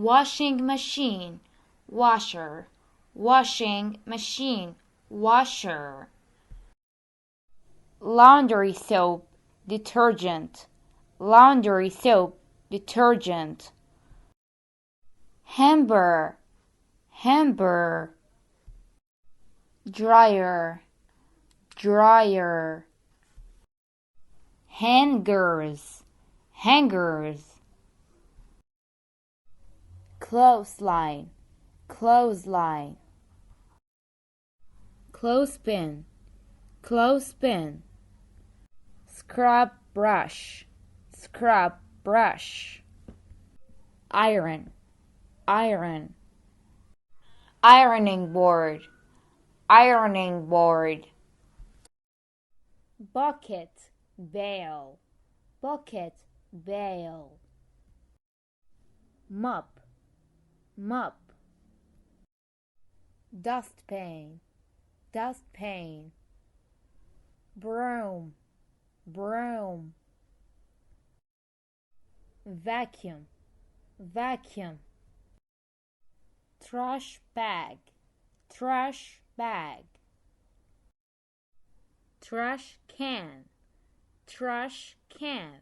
washing machine, washer, washing machine, washer. Laundry soap, detergent, laundry soap, detergent. Hamburger, hamburger. Dryer, dryer. Hangers, hangers. Clothesline, clothesline. Clothespin, clothespin. Scrub brush, scrub brush. Iron, iron. Ironing board, ironing board. Bucket, bail, bucket, bail. Mop, mop. Dustpan, dustpan. Broom, broom. Vacuum, vacuum. Trash bag, trash bag. Trash can, trash can.